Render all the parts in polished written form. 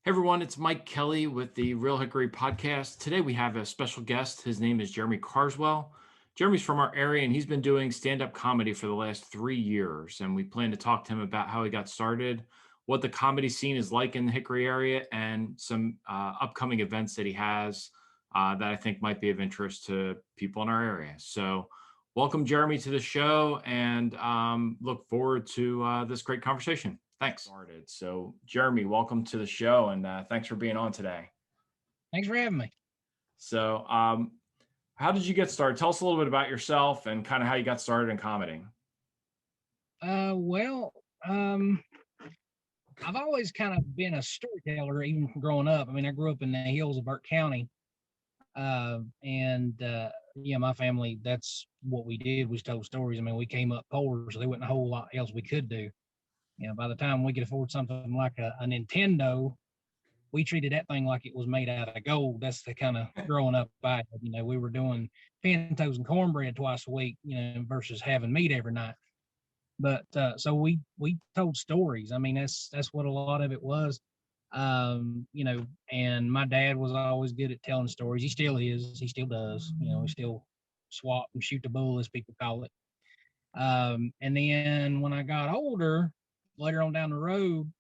Hey everyone, it's Mike Kelly with the Real Hickory podcast. Today we have a special guest. His name is Jeremy Carswell. Jeremy's from our area and he's been doing stand-up comedy for the last 3 years. And we plan to talk to him about how he got started, what the comedy scene is like in the Hickory area, and some upcoming events that he has that I think might be of interest to people in our area. So welcome Jeremy to the show and look forward to this great conversation. Thanks. Started. So, Jeremy, welcome to the show, and thanks for being on today. Thanks for having me. So, how did you get started? Tell us a little bit about yourself and kind of how you got started in comedy. Uh, well, um, I've always kind of been a storyteller, even from growing up. I mean, I grew up in the hills of Burke County, and yeah, my family, that's what we did, was told stories. I mean, we came up poor, so there wasn't a whole lot else we could do. By the time we could afford something like a Nintendo, we treated that thing like it was made out of gold. That's the kind of growing up I had. We were doing pintos and cornbread twice a week, versus having meat every night. But so we told stories. I mean, that's what a lot of it was. And my dad was always good at telling stories. He still is. He still does. He still swat and shoot the bull, as people call it. And then when I got older, later on down the road,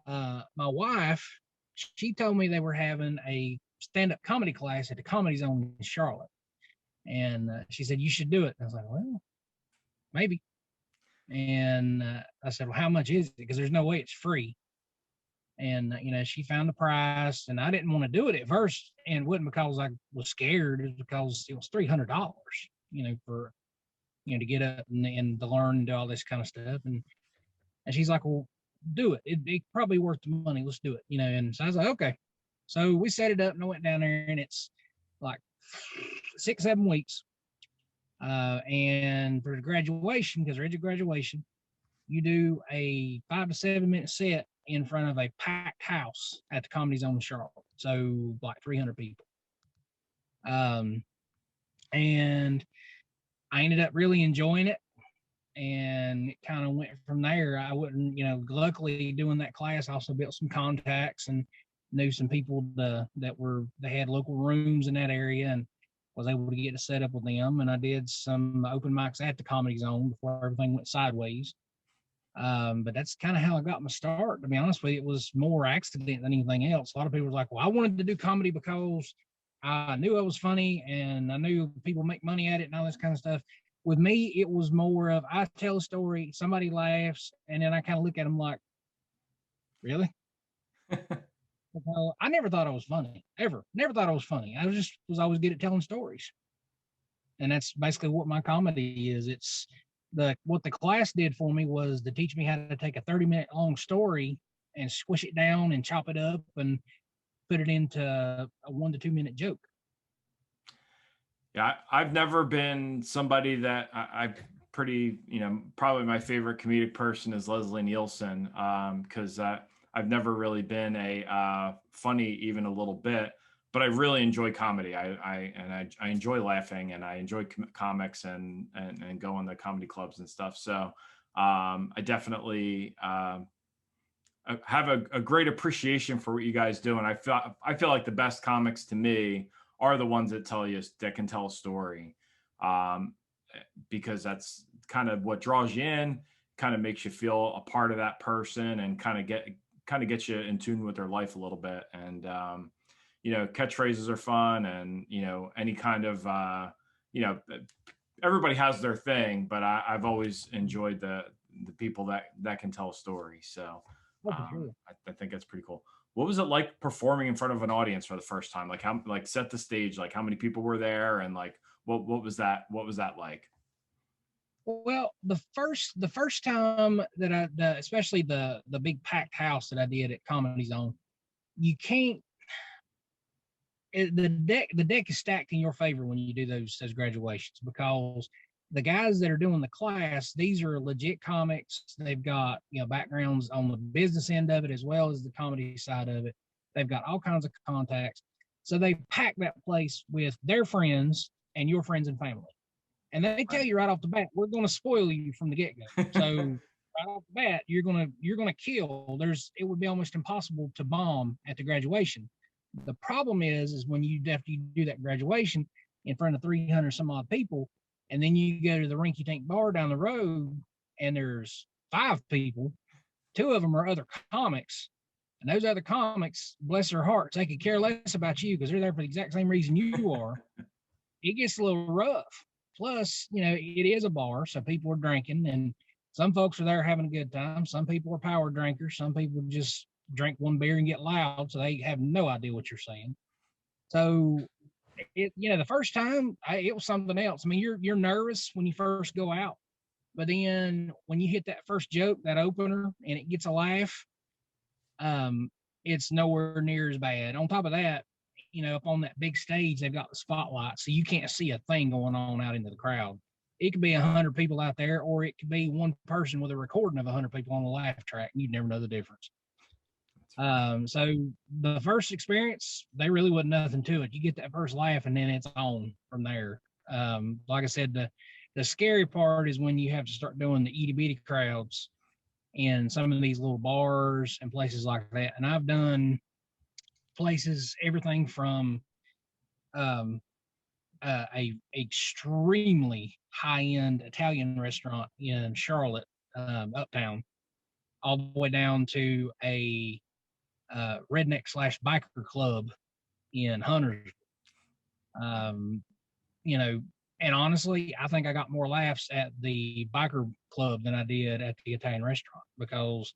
my wife, she told me they were having a stand-up comedy class at the Comedy Zone in Charlotte, and she said you should do it. And I was like, well, maybe. And I said, well, how much is it? Because there's no way it's free. And she found the price, and I didn't want to do it at first, and it wasn't because I was scared. It was because it was $300, for to get up and to learn and do all this kind of stuff. And she's like, well, do it. It probably worth the money. Let's do it. And so I was like, okay. So we set it up and I went down there, and it's like 6, 7 weeks. And for the graduation, because there is a graduation, you do a 5 to 7 minute set in front of a packed house at the Comedy Zone in Charlotte. So like 300 people. And I ended up really enjoying it, and it kind of went from there. I wouldn't, luckily doing that class, I also built some contacts and knew some people they had local rooms in that area, and was able to get to set up with them. And I did some open mics at the Comedy Zone before everything went sideways. But that's kind of how I got my start. To be honest with you, it was more accident than anything else. A lot of people were like, well, I wanted to do comedy because I knew I was funny and I knew people make money at it and all this kind of stuff. With me, it was more of, I tell a story, somebody laughs, and then I kind of look at them like, really? I never thought I was funny, ever. Never thought I was funny. I was always good at telling stories. And that's basically what my comedy is. It's what the class did for me was to teach me how to take a 30-minute long story and squish it down and chop it up and put it into a 1 to 2 minute joke. Yeah, I've never been somebody that I pretty, probably my favorite comedic person is Leslie Nielsen, because I've never really been a funny even a little bit, but I really enjoy comedy. I enjoy laughing, and I enjoy comics and going to comedy clubs and stuff. So I definitely have a great appreciation for what you guys do, and I feel like the best comics to me are the ones that can tell a story, um, because that's kind of what draws you in, kind of makes you feel a part of that person, and kind of gets you in tune with their life a little bit. And catchphrases are fun, and any kind of you know everybody has their thing, but I've always enjoyed the people that can tell a story. So Oh, for sure. I think that's pretty cool. What was it like performing in front of an audience for the first time? Like, how, like, set the stage, like how many people were there, and like what was that like? Well, the first time that especially the big packed house that I did at Comedy Zone, you can't. The deck is stacked in your favor when you do those graduations, because the guys that are doing the class, these are legit comics. They've got backgrounds on the business end of it as well as the comedy side of it. They've got all kinds of contacts, so they pack that place with their friends and your friends and family. And they tell Right. you right off the bat, we're going to spoil you from the get go. So right off the bat, you're gonna kill. It would be almost impossible to bomb at the graduation. The problem is when after you do that graduation in front of 300 some odd people, and then you go to the rinky dink bar down the road, and there's 5 people. 2 of them are other comics, and those other comics, bless their hearts, they could care less about you because they're there for the exact same reason you are. It gets a little rough. Plus, it is a bar, so people are drinking, and some folks are there having a good time. Some people are power drinkers. Some people just drink one beer and get loud, so they have no idea what you're saying. So, the first time, it was something else. I mean, you're nervous when you first go out, but then when you hit that first joke, that opener, and it gets a laugh, it's nowhere near as bad. On top of that, up on that big stage, they've got the spotlight, so you can't see a thing going on out into the crowd. It could be 100 people out there, or it could be one person with a recording of 100 people on the laugh track, and you'd never know the difference. So the first experience, they really wasn't nothing to it. You get that first laugh, and then it's on from there. Like I said, the scary part is when you have to start doing the itty bitty crowds in some of these little bars and places like that. And I've done places, everything from a extremely high-end Italian restaurant in Charlotte, uptown, all the way down to a redneck / biker club in Huntersville. And honestly, I think I got more laughs at the biker club than I did at the Italian restaurant, because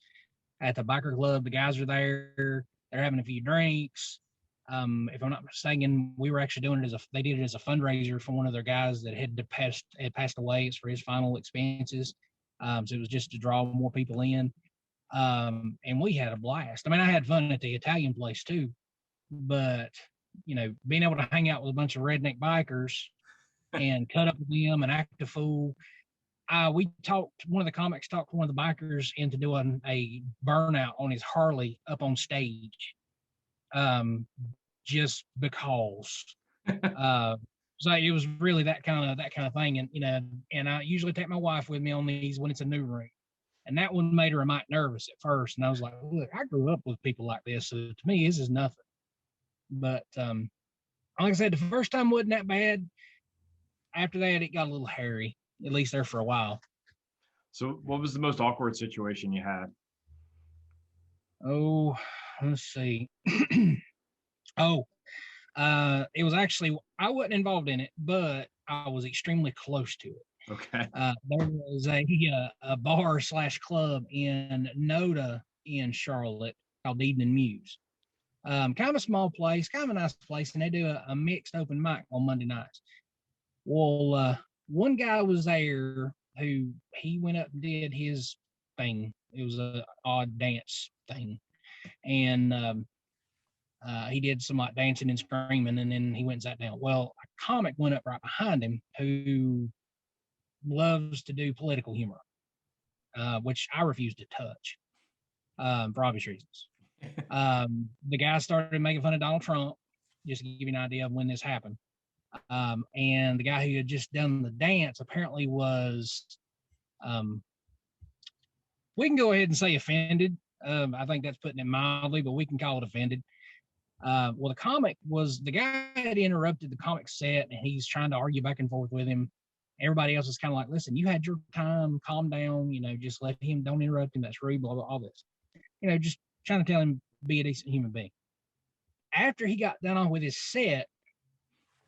at the biker club, the guys are there, they're having a few drinks. If I'm not mistaken, we were actually doing it they did it as a fundraiser for one of their guys that had passed away. It's for his final expenses. So it was just to draw more people in. And we had a blast. I mean, I had fun at the Italian place too, but being able to hang out with a bunch of redneck bikers and cut up with them and act a fool. One of the comics talked one of the bikers into doing a burnout on his Harley up on stage. Just because. So it was really that kind of thing. And I usually take my wife with me on these when it's a new ring. And that one made her a mite nervous at first. And I was like, look, I grew up with people like this. So to me, this is nothing. But like I said, the first time wasn't that bad. After that, it got a little hairy, at least there for a while. So what was the most awkward situation you had? Oh, let's see. It was actually, I wasn't involved in it, but I was extremely close to it. Okay. There was a bar / club in Noda in Charlotte called Evening Muse. Kind of a small place, kind of a nice place, and they do a mixed open mic on Monday nights. Well, one guy was there who he went up and did his thing. It was an odd dance thing, and he did some like dancing and screaming, and then he went and sat down. Well, a comic went up right behind him who loves to do political humor, which I refuse to touch for obvious reasons. The guy started making fun of Donald Trump, just to give you an idea of when this happened. And the guy who had just done the dance apparently was, we can go ahead and say offended. I think that's putting it mildly, but we can call it offended. Well, the guy had interrupted the comic set, and he's trying to argue back and forth with him. Everybody else is kind of like, listen, you had your time, calm down, just let him, don't interrupt him, that's rude, blah, blah, all this. Just trying to tell him, be a decent human being. After he got done on with his set,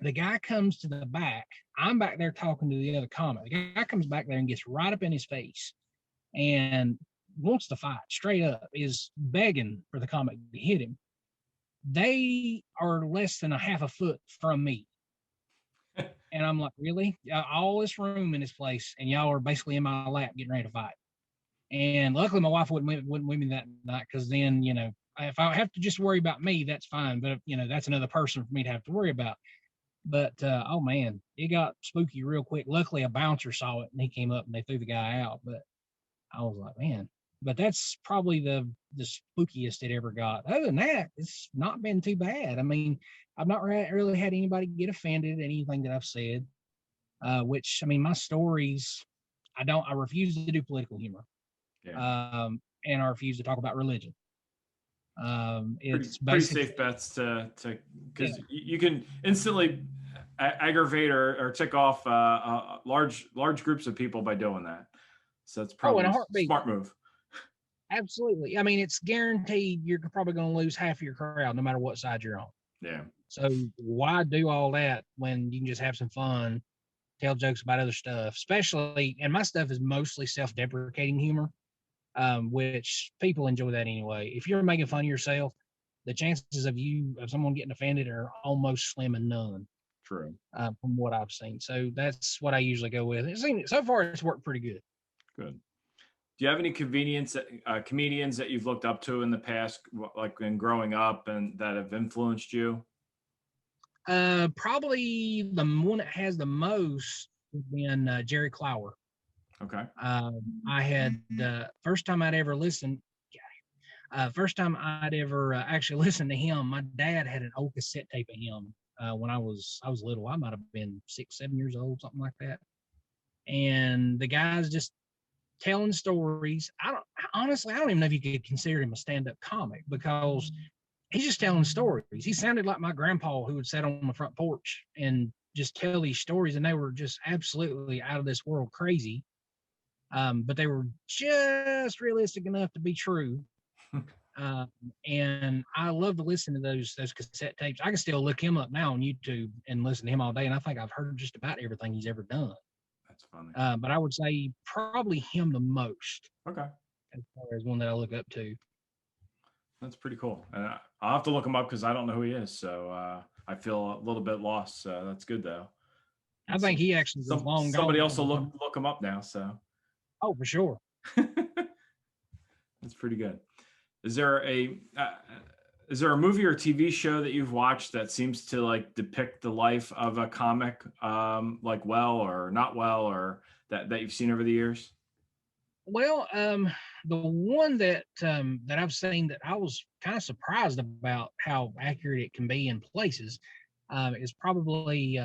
the guy comes to the back. I'm back there talking to the other comic. The guy comes back there and gets right up in his face and wants to fight straight up, is begging for the comic to hit him. They are less than a half a foot from me. And I'm like, really? All this room in this place, and y'all are basically in my lap getting ready to fight. And luckily, my wife wouldn't with me that night, because then, if I have to just worry about me, that's fine. But, that's another person for me to have to worry about. But, oh, man, it got spooky real quick. Luckily, a bouncer saw it, and he came up, and they threw the guy out. But I was like, man. But that's probably the spookiest it ever got. Other than that, it's not been too bad. I mean, I've not really had anybody get offended at anything that I've said, which, I mean, my stories, I refuse to do political humor. Yeah. And I refuse to talk about religion. Pretty It's pretty basically, safe bets to yeah. because you can instantly aggravate or tick off large groups of people by doing that. So it's Oh, in probably a a heartbeat. smart move. Absolutely. I mean, it's guaranteed you're probably going to lose half of your crowd no matter what side you're on. Yeah. So why do all that when you can just have some fun, tell jokes about other stuff, especially, and my stuff is mostly self-deprecating humor, which people enjoy that anyway. If you're making fun of yourself, the chances of someone getting offended are almost slim and none. True. From what I've seen. So that's what I usually go with. So far it's worked pretty good. Good. Do you have any comedians that you've looked up to in the past, like in growing up, and that have influenced you? Probably the one that has the most has been Jerry Clower. Okay. I had first time I'd ever listened. First time I'd ever actually listened to him. My dad had an old cassette tape of him when I was little. I might have been 6, 7 years old, something like that. And the guy's just telling stories. I don't even know if you could consider him a stand-up comic because he's just telling stories. He sounded like my grandpa who would sit on the front porch and just tell these stories, and they were just absolutely out of this world crazy. But they were just realistic enough to be true. Um, and I love to listen to those cassette tapes. I can still look him up now on YouTube and listen to him all day, and I think I've heard just about everything he's ever done. That's funny. But I would say probably him the most. Okay. As far as one that I look up to. That's pretty cool. And I'll have to look him up because I don't know who he is. So I feel a little bit lost. So that's good though. I think he actually was long somebody gone. else will look him up now. So. Oh, for sure. That's pretty good. Is there a movie or TV show that you've watched that seems to like depict the life of a comic, like well or not well, or that you've seen over the years? Well, the one that I've seen that I was kind of surprised about how accurate it can be in places is probably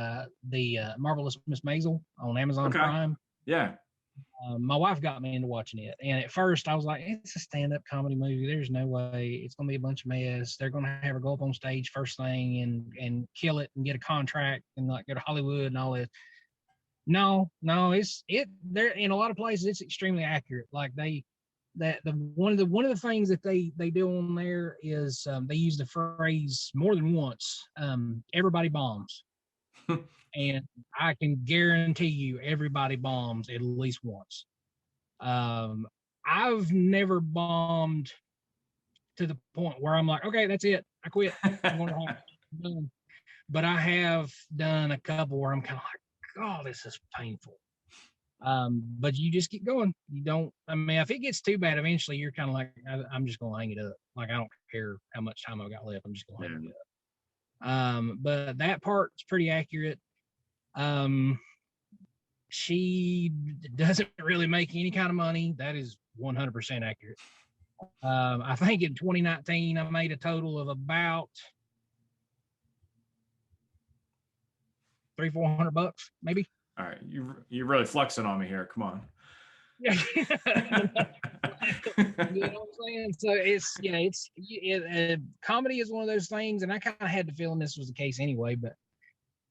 the Marvelous Miss Maisel on Amazon Okay. Prime. Yeah. My wife got me into watching it, and at first I was like, "It's a stand-up comedy movie. There's no way it's gonna be a bunch of mess. They're gonna have her go up on stage first thing and kill it and get a contract and like go to Hollywood and all that." No, it there in a lot of places it's extremely accurate. Like the one of the things that they do on there is they use the phrase more than once. Everybody bombs, and I can guarantee you everybody bombs at least once. Um, I've never bombed to the point where I'm like, okay, that's it, I quit. I'm going to home. But I have done a couple where I'm kind of like, oh, this is painful. But you just keep going. You don't. I mean, if it gets too bad, eventually you're kind of like, I'm just going to hang it up. Like I don't care how much time I've got left. I'm just going to hang it up. But that part's pretty accurate. She doesn't really make any kind of money. That is 100% accurate. I think in 2019 I made a total of about $300-400 maybe. All right, you're really flexing on me here. Come on. Yeah. You know what I'm saying? So comedy is one of those things, and I kind of had the feeling this was the case anyway. But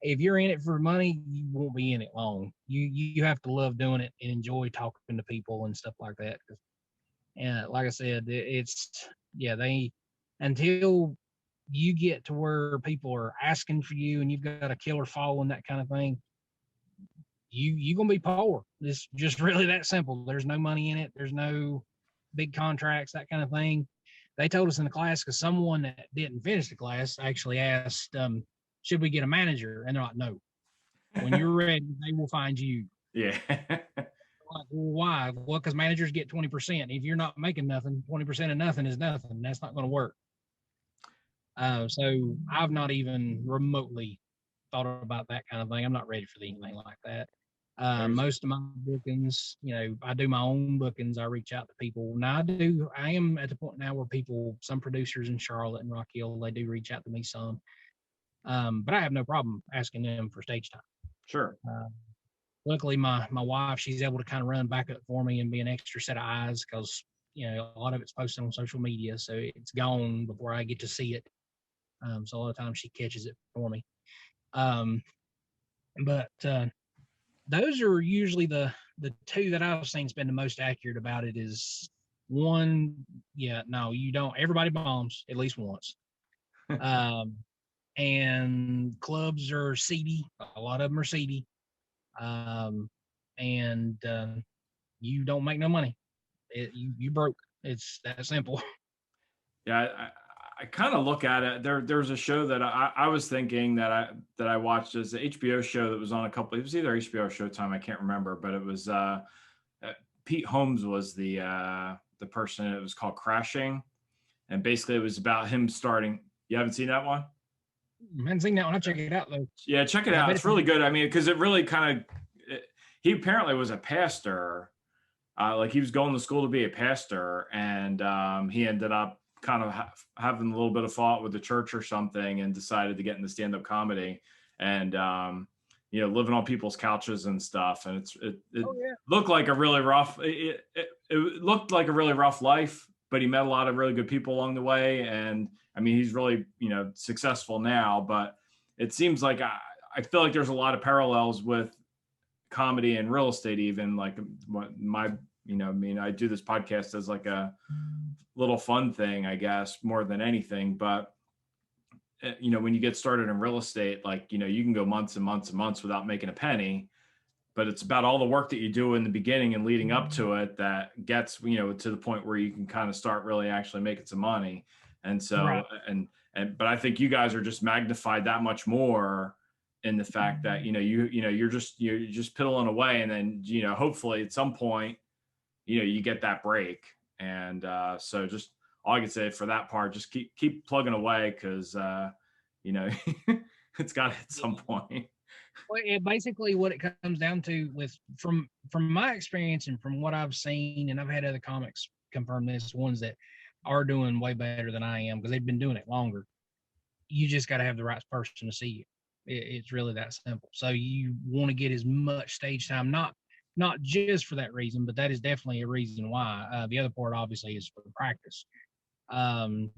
if you're in it for money, you won't be in it long. You have to love doing it and enjoy talking to people and stuff like that. And like I said, they until you get to where people are asking for you and you've got a killer following, that kind of thing, you gonna be poor. It's just really that simple. There's no money in it. There's no big contracts, that kind of thing. They told us in the class because someone that didn't finish the class actually asked, should we get a manager? And they're like, no. When you're ready, they will find you. Yeah. Like, well, why? Well, because managers get 20%. If you're not making nothing, 20% of nothing is nothing. That's not going to work. So I've not even remotely thought about that kind of thing. I'm not ready for anything like that. Most of my bookings, I do my own bookings. I reach out to people. Now I am at the point now where some producers in Charlotte and Rock Hill, they do reach out to me some. But I have no problem asking them for stage time. Sure. luckily my wife, she's able to kind of run back up for me and be an extra set of eyes because a lot of it's posted on social media, so it's gone before I get to see it. So a lot of times she catches it for me. Um, but those are usually the two that I've seen's been the most accurate about it. Is one, yeah, no, you don't. Everybody bombs at least once. Um, and clubs are seedy. A lot of them are seedy. Um, and you don't make no money. You broke. It's that simple. Yeah, I kind of look at it. There's a show that I was thinking that I watched as an HBO show that was on a couple. It was either HBO or Showtime. I can't remember, but it was Pete Holmes was the person. It was called Crashing, and basically it was about him starting. You haven't seen that one? I haven't seen that one. I'll check it out though. Yeah, check it I out. bet It's really good. I mean, because it really kind of. He apparently was a pastor. Like he was going to school to be a pastor, and he ended up kind of having a little bit of fault with the church or something, and decided to get into stand-up comedy, and living on people's couches and stuff. And it Oh yeah. looked like a really rough. It looked like a really rough life, but he met a lot of really good people along the way, and I mean, he's really successful now. But it seems like I feel like there's a lot of parallels with comedy and real estate, even like my I mean, I do this podcast as like a little fun thing, I guess, more than anything. But when you get started in real estate, like you can go months and months and months without making a penny, but it's about all the work that you do in the beginning and leading up to it that gets to the point where you can kind of start really actually making some money. And so Right. but I think you guys are just magnified that much more in the fact that you're just piddling away, and then hopefully at some point you get that break. And so just all I can say for that part, just keep plugging away, because it's got to at some point. Well, basically what it comes down to with from my experience and from what I've seen, and I've had other comics confirm this, ones that are doing way better than I am because they've been doing it longer. You just got to have the right person to see you. It's really that simple. So you want to get as much stage time, not just for that reason, but that is definitely a reason why. The other part obviously is for the practice. Um,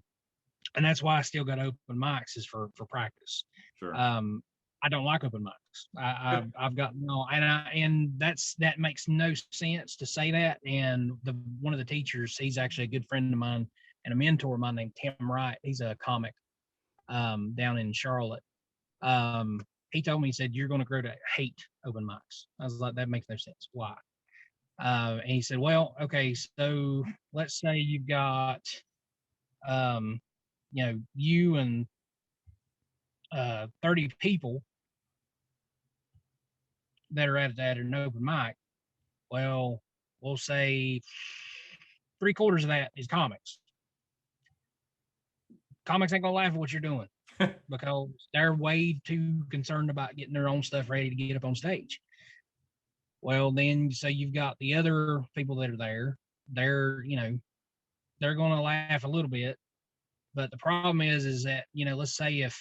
and that's why I still got open mics is for practice. Sure. I don't like open mics. I've got no, and that makes no sense to say that. And one of the teachers, he's actually a good friend of mine and a mentor of mine named Tim Wright. He's a comic down in Charlotte. He told me, he said, "You're going to grow to hate open mics." I was like, that makes no sense. Why? And he said, "Well, okay, so let's say you've got, you and 30 people that are at an open mic. Well, we'll say 3/4 of that is comics. Comics ain't gonna laugh at what you're doing because they're way too concerned about getting their own stuff ready to get up on stage. Well, then, so you've got the other people that are there. They're gonna laugh a little bit, but the problem is that let's say if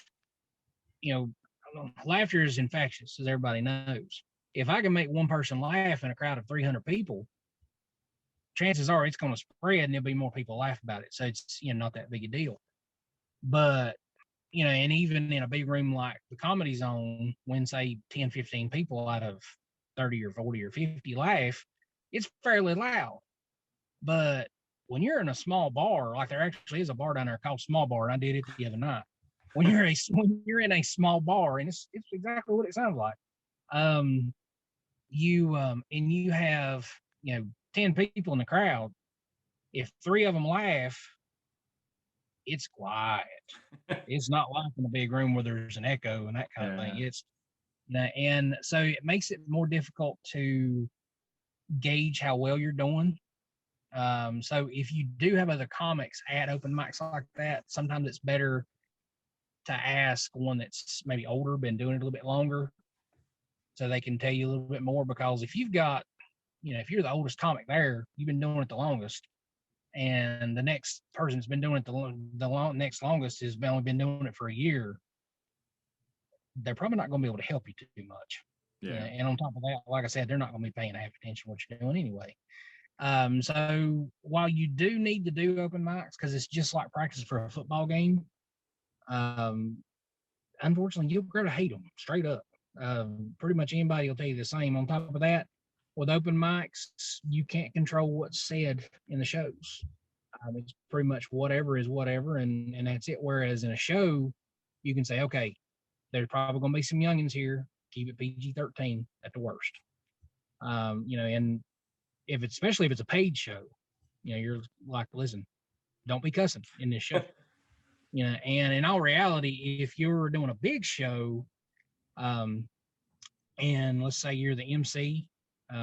laughter is infectious, as everybody knows. If I can make one person laugh in a crowd of 300 people, chances are it's going to spread and there'll be more people laugh about it. So it's not that big a deal. But and even in a big room like the Comedy Zone, when say 10, 15 people out of 30 or 40 or 50 laugh, it's fairly loud. But when you're in a small bar, like there actually is a bar down there called Small Bar, and I did it the other night. When you're in a small bar, and it's exactly what it sounds like. You have 10 people in the crowd. If 3 of them laugh, it's quiet. It's not like in a big room where there's an echo and that kind of thing. It's and so it makes it more difficult to gauge how well you're doing. So if you do have other comics at open mics like that, sometimes it's better to ask one that's maybe older, been doing it a little bit longer, so they can tell you a little bit more. Because if you've got, if you're the oldest comic there, you've been doing it the longest, and the next person's been doing it next longest has only been doing it for a year, they're probably not going to be able to help you too much. Yeah. And on top of that, like I said, they're not going to be paying half attention to what you're doing anyway. So while you do need to do open mics, because it's just like practice for a football game, um, unfortunately, you'll grow to hate them straight up. Pretty much anybody will tell you the same. On top of that, with open mics, you can't control what's said in the shows. It's pretty much whatever is whatever, and that's it. Whereas in a show, you can say, okay, there's probably going to be some youngins here. Keep it PG-13 at the worst. And if it's, especially if it's a paid show, you're like, listen, don't be cussing in this show. And in all reality, if you're doing a big show, and let's say you're the MC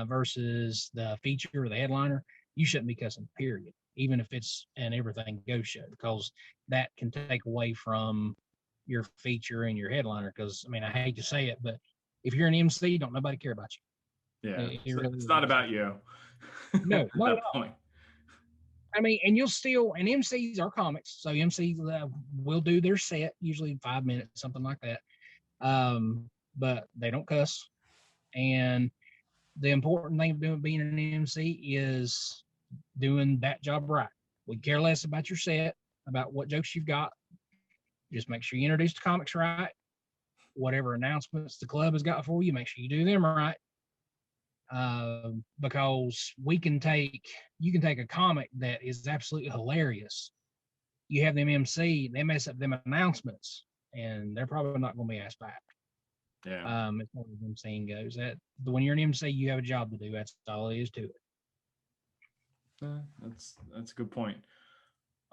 versus the feature or the headliner, you shouldn't be cussing, period. Even if it's an everything goes show, because that can take away from your feature and your headliner. Because I mean, I hate to say it, but if you're an MC, don't nobody care about you. Yeah, it's not about you. No, at that point. I mean, and you'll still, and MCs are comics, so MCs will do their set, usually 5 minutes, something like that. But they don't cuss. And the important thing of being an MC is doing that job right. We care less about your set, about what jokes you've got. Just make sure you introduce the comics right. Whatever announcements the club has got for you, make sure you do them right. Because you can take a comic that is absolutely hilarious. You have them MC, they mess up them announcements, and they're probably not going to be asked back. Yeah. As far as MCing goes, that when you're an MC, you have a job to do. That's all it is to it. That's a good point.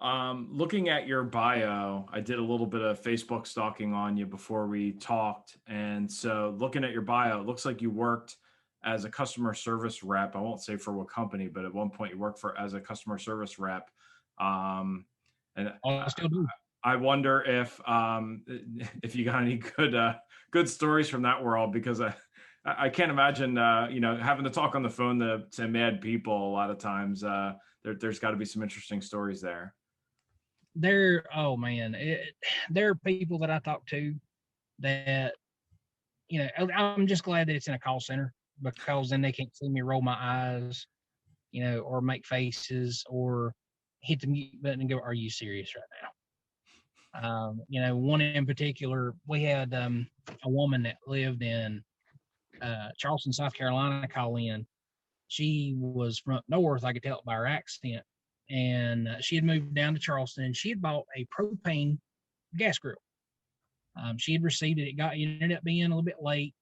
Looking at your bio, I did a little bit of Facebook stalking on you before we talked, and so looking at your bio, it looks like you worked as a customer service rep. I won't say for what company, but at one point you worked as a customer service rep. And I still do. I wonder if you got any good stories from that world, because I can't imagine having to talk on the phone to mad people a lot of times. There's got to be some interesting stories there. There are people that I talk to that I'm just glad that it's in a call center, because then they can't see me roll my eyes, or make faces or hit the mute button and go, "Are you serious right now?" One in particular, we had a woman that lived in Charleston, South Carolina, call in. She was from up north, I could tell it by her accent, and she had moved down to Charleston, and she had bought a propane gas grill. She had received it. It ended up being a little bit late,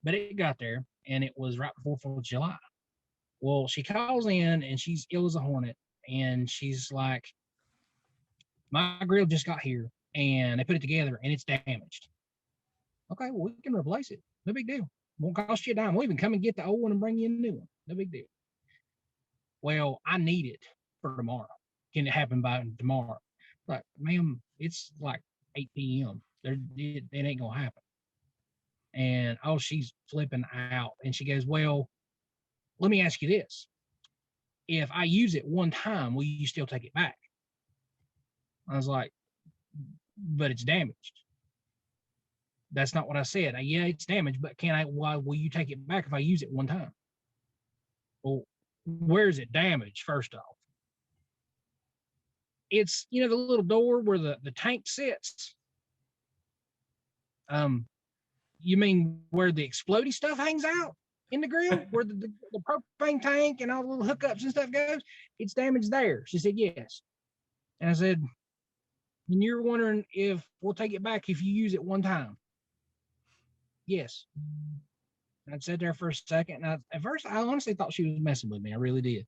but it got there, and it was right before 4th of July. Well, she calls in, and she's ill as a hornet, and she's like, "My grill just got here, and they put it together, and it's damaged." Okay, well, we can replace it. No big deal. Won't cost you a dime. We'll even come and get the old one and bring you a new one. No big deal. Well, I need it for tomorrow. Can it happen by tomorrow? Like, ma'am, it's like 8 p.m. It ain't gonna happen. And she's flipping out. And she goes, "Well, let me ask you this. If I use it one time, will you still take it back?" I was like, "But it's damaged." "That's not what I said." "Yeah, it's damaged, but why will you take it back if I use it one time?" "Well, where is it damaged, first off?" "It's, the little door where the tank sits." "You mean where the explodey stuff hangs out in the grill, where the propane tank and all the little hookups and stuff goes? It's damaged there." She said, "Yes." And I said, "And you're wondering if we'll take it back if you use it one time?" "Yes." And I'd sat there for a second, and at first I honestly thought she was messing with me. I really did.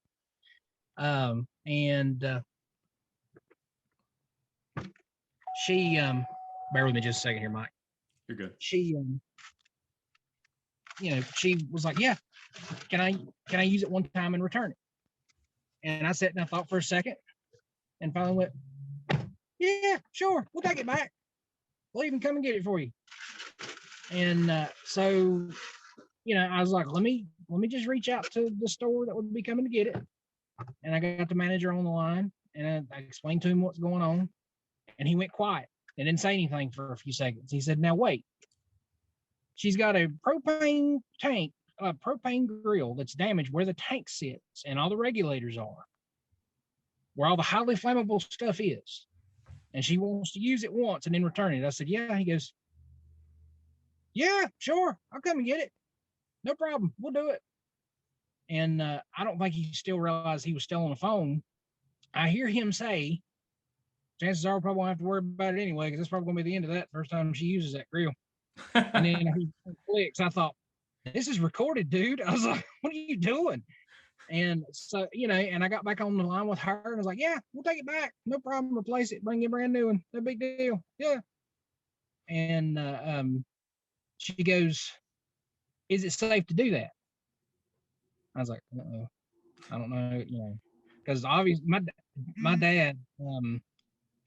She bear with me just a second here, Mike. You're good. She she was like, "Yeah, can I use it one time and return it?" And I sat and I thought for a second, and finally went, "Yeah, sure, we'll take it back. We'll even come and get it for you." And so I was like, let me just reach out to the store that would be coming to get it. And I got the manager on the line, and I explained to him what's going on, and he went quiet and didn't say anything for a few seconds. He said, "Now wait, She's got a propane tank, a propane grill that's damaged where the tank sits and all the regulators are, where all the highly flammable stuff is. And she wants to use it once and then return it. I said, yeah. He goes, yeah, sure. I'll come and get it. No problem. We'll do it. And I don't think he still realized he was still on the phone. I hear him say, chances are we probably won't have to worry about it anyway, because that's probably going to be the end of that first time she uses that grill. And then he clicks. I thought, this is recorded, dude. I was like, what are you doing? And so, and I got back on the line with her and I was like, yeah, we'll take it back. No problem. Replace it. Bring you a brand new one. No big deal. Yeah. And she goes, is it safe to do that? I was like, I don't know, because obviously my dad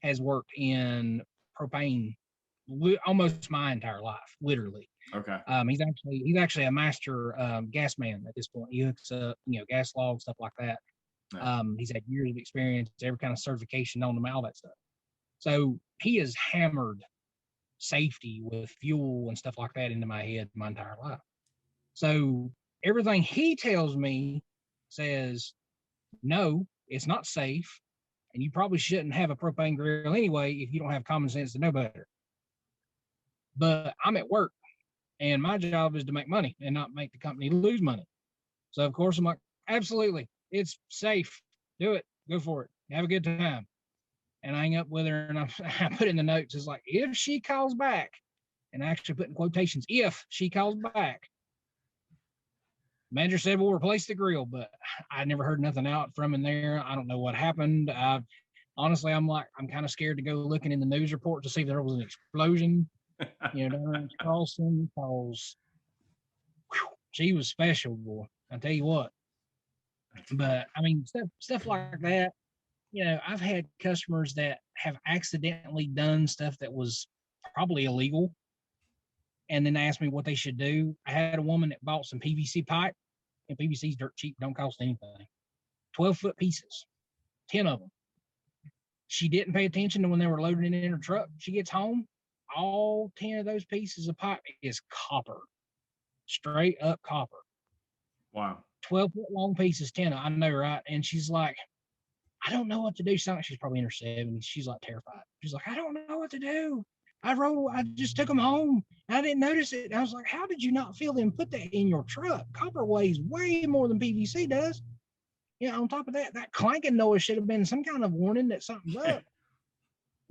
has worked in propane almost my entire life, literally. Okay. He's actually a master gas man at this point. He hooks up, gas logs, stuff like that. Yeah. He's had years of experience, every kind of certification on them, all that stuff. So he has hammered safety with fuel and stuff like that into my head my entire life. So everything he tells me says, no, it's not safe, and you probably shouldn't have a propane grill anyway if you don't have common sense to know better. But I'm at work, and my job is to make money and not make the company lose money. So, of course, I'm like, absolutely, it's safe. Do it. Go for it. Have a good time. And I hang up with her, and I put in the notes, it's like, if she calls back, and I actually put in quotations, if she calls back, manager said we'll replace the grill, but I never heard nothing out from in there. I don't know what happened. Honestly, I'm kind of scared to go looking in the news report to see if there was an explosion, during Charleston, because she was special, boy. I tell you what. But I mean, stuff like that. I've had customers that have accidentally done stuff that was probably illegal, and then asked me what they should do. I had a woman that bought some PVC pipe, and PVC's dirt cheap, don't cost anything. 12-foot pieces, 10 of them. She didn't pay attention to when they were loading it in her truck. She gets home, all 10 of those pieces of pipe is copper, straight up copper. Wow. 12-foot long pieces, 10 of them, I know, right? And she's like, I don't know what to do. She's probably in her 70s. She's like terrified. She's like, I don't know what to do. I just took them home. I didn't notice it. I was like, how did you not feel them put that in your truck? Copper weighs way more than PVC does. On top of that, that clanking noise should have been some kind of warning that something's up.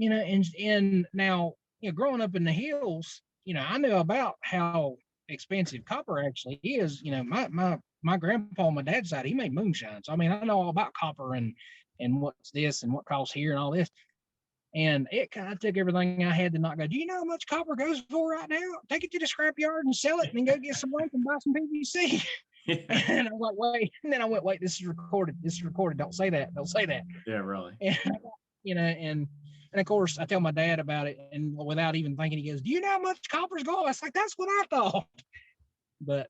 And now, growing up in the hills, I knew about how expensive copper actually is. My grandpa on my dad's side, he made moonshine. So I mean, I know all about copper and what's this and what costs here and all this. And it kind of took everything I had to not go, do you know how much copper goes for right now? Take it to the scrapyard and sell it and then go get some work and buy some PVC. Yeah. And I was like, wait. And then I went, wait, this is recorded. This is recorded. Don't say that. Don't say that. Yeah, really. And of course I tell my dad about it, and without even thinking, he goes, do you know how much copper's going? I was like, that's what I thought. But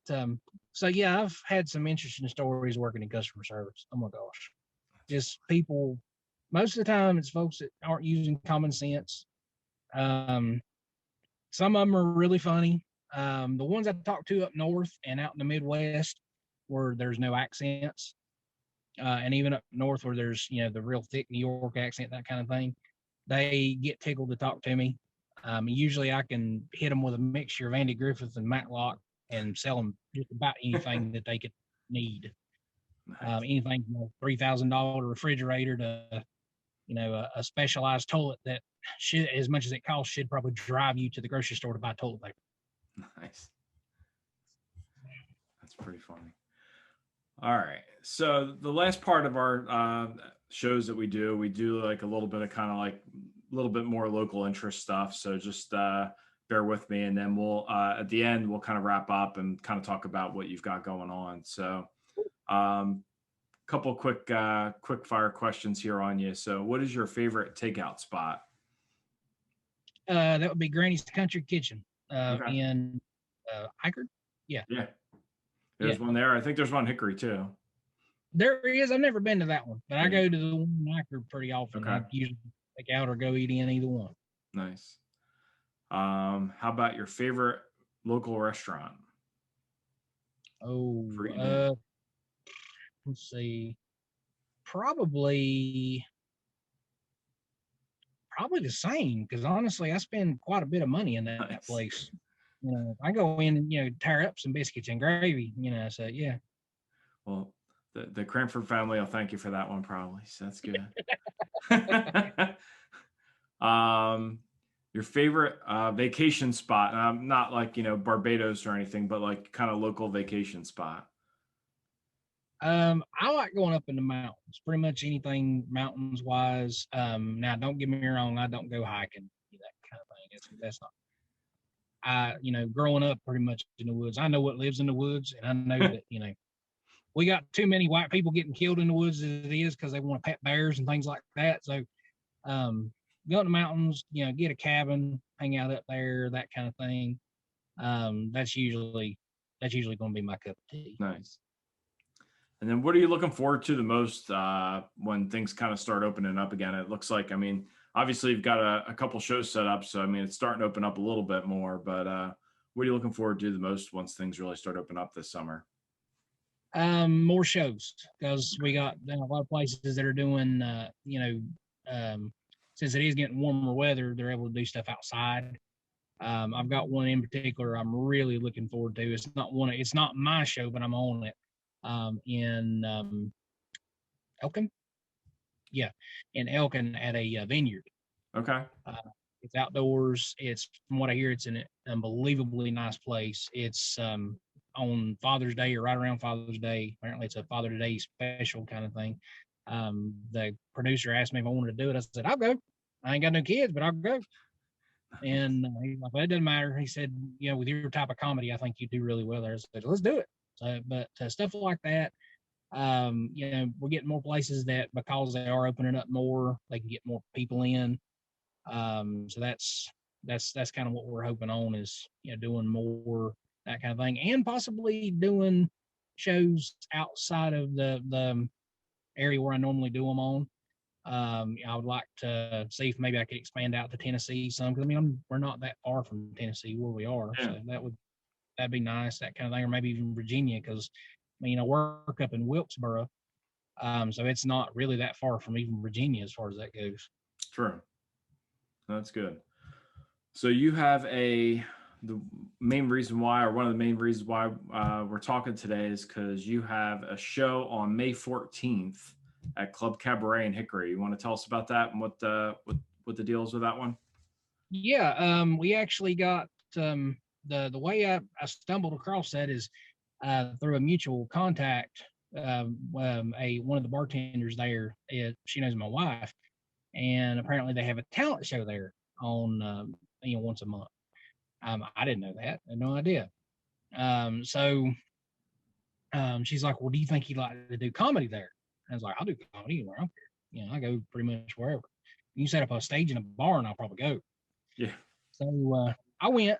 so yeah, I've had some interesting stories working in customer service. Oh my gosh. Just people, most of the time it's folks that aren't using common sense. Some of them are really funny. The ones I talked to up north and out in the Midwest where there's no accents, and even up north where there's, the real thick New York accent, that kind of thing, they get tickled to talk to me. Usually I can hit them with a mixture of Andy Griffith and Matlock and sell them just about anything that they could need. Anything from a $3,000 refrigerator to, a specialized toilet that should, as much as it costs, should probably drive you to the grocery store to buy toilet paper. Nice. That's pretty funny. All right. So the last part of our shows that we do like a little bit of kind of like a little bit more local interest stuff. So just bear with me, and then we'll at the end we'll kind of wrap up and kind of talk about what you've got going on. So couple quick fire questions here on you. So what is your favorite takeout spot? That would be Granny's Country Kitchen Okay. in Hickory. Yeah. There's one there. I think there's one in Hickory too. There is. I've never been to that one, but I go to the one in Hickory pretty often. Okay. I usually take out or go eat in either one. Nice. How about your favorite local restaurant Oh, for eating in? let's see. Probably probably the same because honestly, I spend quite a bit of money in that Nice. place. You know, I go in and tear up some biscuits and gravy. So yeah. Well, the Cranford family will thank you for that one, probably. So that's good. um, your favorite vacation spot? Not like Barbados or anything, but like kind of local vacation spot. I like going up in the mountains. Pretty much anything mountains wise. Now don't get me wrong, I don't go hiking, that kind of thing. That's not. Growing up pretty much in the woods, I know what lives in the woods, and I know that we got too many white people getting killed in the woods as it is because they want to pet bears and things like that. So, go in the mountains, get a cabin, hang out up there, that kind of thing. That's usually going to be my cup of tea. Nice. And then what are you looking forward to the most when things kind of start opening up again? It looks like, I mean, obviously you've got a couple shows set up. So, I mean, it's starting to open up a little bit more, but what are you looking forward to the most once things really start opening up this summer? More shows because we got a lot of places that are doing, since it is getting warmer weather, they're able to do stuff outside. I've got one in particular I'm really looking forward to. It's not my show, but I'm on it. In Elkin, yeah, in Elkin at a vineyard. Okay. Uh, it's outdoors. It's from what I hear, it's an unbelievably nice place. It's on Father's Day or right around Father's Day. Apparently, it's a Father's Day special kind of thing. The producer asked me if I wanted to do it. I said, I'll go. I ain't got no kids, but I'll go. And he's like, well, it doesn't matter. He said, with your type of comedy, I think you do really well there. I said, let's do it. So, but stuff like that, we're getting more places that because they are opening up more, they can get more people in. So that's kind of what we're hoping on is doing more that kind of thing, and possibly doing shows outside of the area where I normally do them on. I would like to see if maybe I could expand out to Tennessee some because I mean we're not that far from Tennessee where we are, Yeah. so that'd be nice, that kind of thing, or maybe even Virginia because I mean I work up in Wilkesboro, so it's not really that far from even Virginia as far as that goes. True. That's good. So you have the main reason why, or one of the main reasons why we're talking today is because you have a show on May 14th at Club Cabaret in Hickory. You want to tell us about that and what the deal is with that one? Yeah, we actually got the way I stumbled across that is through a mutual contact. A one of the bartenders there, she knows my wife, and apparently they have a talent show there on once a month. I didn't know that, I had no idea. So she's like, "Well, do you think you'd like to do comedy there?" And I was like, "I'll do comedy anywhere. I don't care. I go pretty much wherever. You set up a stage in a bar, and I'll probably go." Yeah. So I went,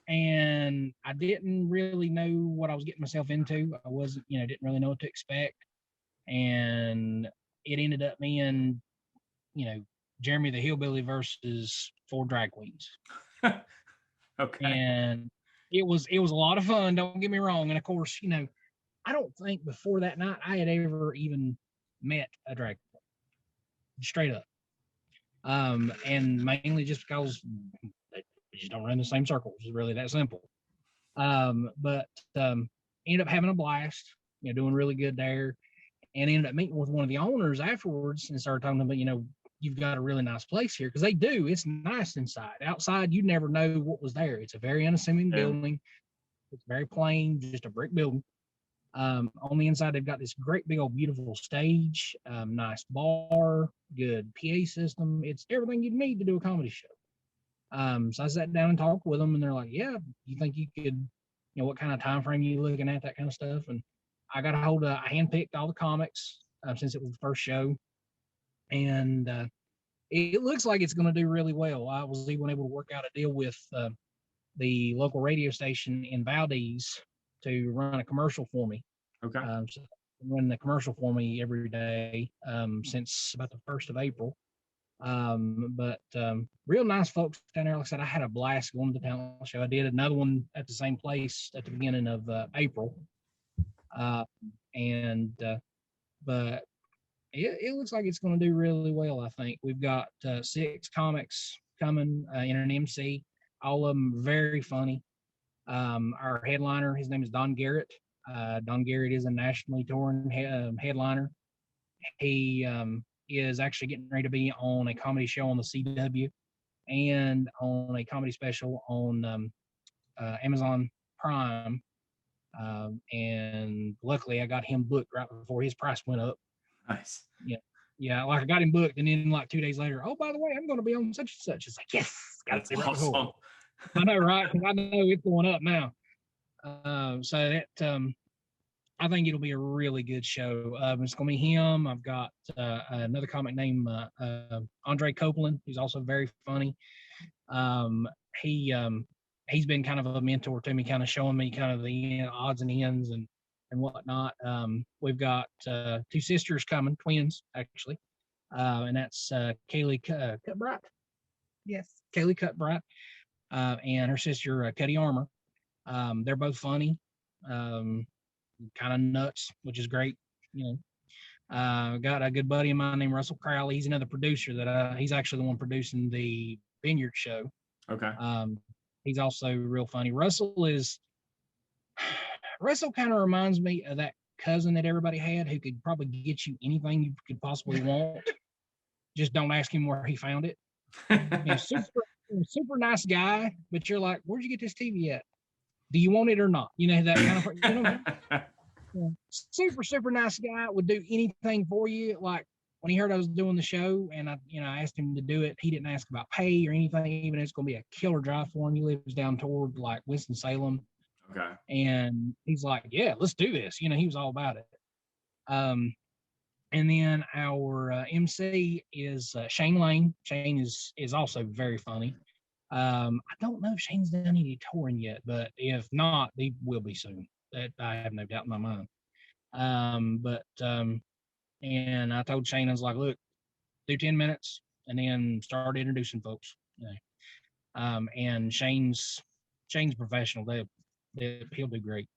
and I didn't really know what I was getting myself into. I wasn't, didn't really know what to expect, and it ended up being, you know, Jeremy the Hillbilly versus four drag queens, Okay. and it was a lot of fun. Don't get me wrong, and of course, I don't think before that night I had ever even met a drag queen, straight up. And mainly just because they just don't run the same circles. It's really that simple. But ended up having a blast, doing really good there, and ended up meeting with one of the owners afterwards and started talking about, you've got a really nice place here because they do. It's nice inside. Outside, you never know what was there. It's a very unassuming Yeah. building. It's very plain, just a brick building. On the inside, they've got this great big old beautiful stage, nice bar, good PA system. It's everything you'd need to do a comedy show. So I sat down and talked with them, and they're like, "Yeah, you think you could, what kind of time frame you looking at, that kind of stuff." And I got a hold of, I handpicked all the comics since it was the first show, and it looks like it's going to do really well. I was even able to work out a deal with the local radio station in Valdez to run a commercial for me. Okay. So running the commercial for me every day since about the 1st of April. But real nice folks down there. Like I said, I had a blast going to the talent show. I did another one at the same place at the beginning of April. Uh, and but it looks like it's going to do really well. I think we've got 6 comics coming in an MC, all of them very funny. Our headliner, his name is Don Garrett. Don Garrett is a nationally touring headliner. He is actually getting ready to be on a comedy show on the CW and on a comedy special on Amazon Prime. And luckily, I got him booked right before his price went up. Nice. Yeah. Yeah, like I got him booked, and then like 2 days later, oh, by the way, I'm going to be on such and such. It's like, yes, got That's awesome. I know, right? Because I know it's going up now. So that I think it'll be a really good show. It's going to be him. I've got another comic named Andre Copeland, who's also very funny. He's been kind of a mentor to me, kind of showing me kind of the odds and ends and whatnot. We've got 2 sisters coming, twins actually, and that's Kaylee Cutbright. Yes, Kaylee Cutbright, and her sister Cuddy Armour. They're both funny, kind of nuts, which is great. Got a good buddy of mine named Russell Crowley. He's another producer that he's actually the one producing the Vineyard show. Okay. He's also real funny. Russell kind of reminds me of that cousin that everybody had who could probably get you anything you could possibly want. Just don't ask him where he found it. Super nice guy, but you're like, where'd you get this TV at? Do you want it or not? That kind of super nice guy, would do anything for you. Like when he heard I was doing the show and I asked him to do it, he didn't ask about pay or anything, even it's going to be a killer drive for him. He lives down toward like Winston-Salem. Okay. And he's like, yeah, let's do this. He was all about it. And then our MC is Shane Lane. Shane is also very funny. I don't know if Shane's done any touring yet, but if not, he will be soon. That I have no doubt in my mind. And I told Shane, I was like, look, do 10 minutes and then start introducing folks. And Shane's professional. He'll do great.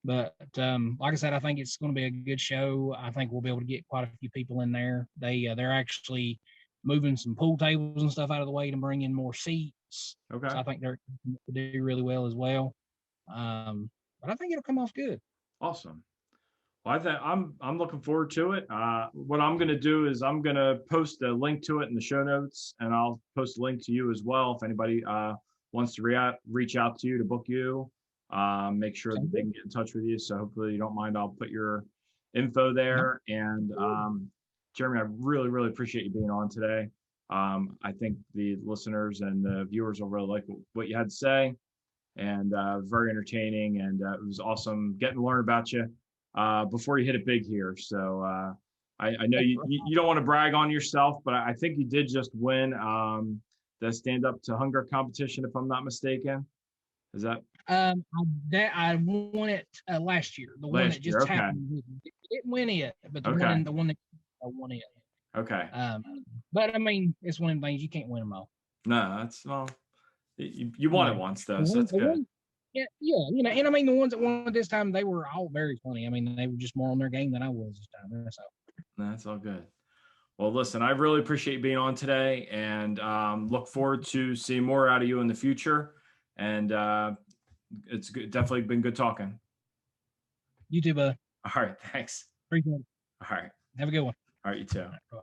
But like I said, I think it's going to be a good show. I think we'll be able to get quite a few people in there. They're actually moving some pool tables and stuff out of the way to bring in more seats. Okay. So I think they're going to do really well as well. But I think it'll come off good. Awesome. Well, I'm looking forward to it. What I'm going to do is I'm going to post a link to it in the show notes, and I'll post a link to you as well if anybody wants to reach out to you to book you. Make sure that they can get in touch with you. So hopefully you don't mind. I'll put your info there. And Jeremy, I really, really appreciate you being on today. I think the listeners and the viewers will really like what you had to say, and very entertaining. And it was awesome getting to learn about you before you hit it big here. So I know you don't want to brag on yourself, but I think you did just win the Stand Up to Hunger competition, if I'm not mistaken. Is that? I won it last year. The one that just happened. Didn't win it, but the one that I won it. Okay. But I mean, it's one of the things you can't win them all. No, that's you won it once though, so that's good. Yeah, and I mean the ones that won this time, they were all very funny. I mean, they were just more on their game than I was this time. So that's all good. Well, listen, I really appreciate you being on today, and look forward to seeing more out of you in the future. And it's definitely been good talking. You too, bud. All right, thanks. Appreciate it. All right. Have a good one. All right, you too. All right,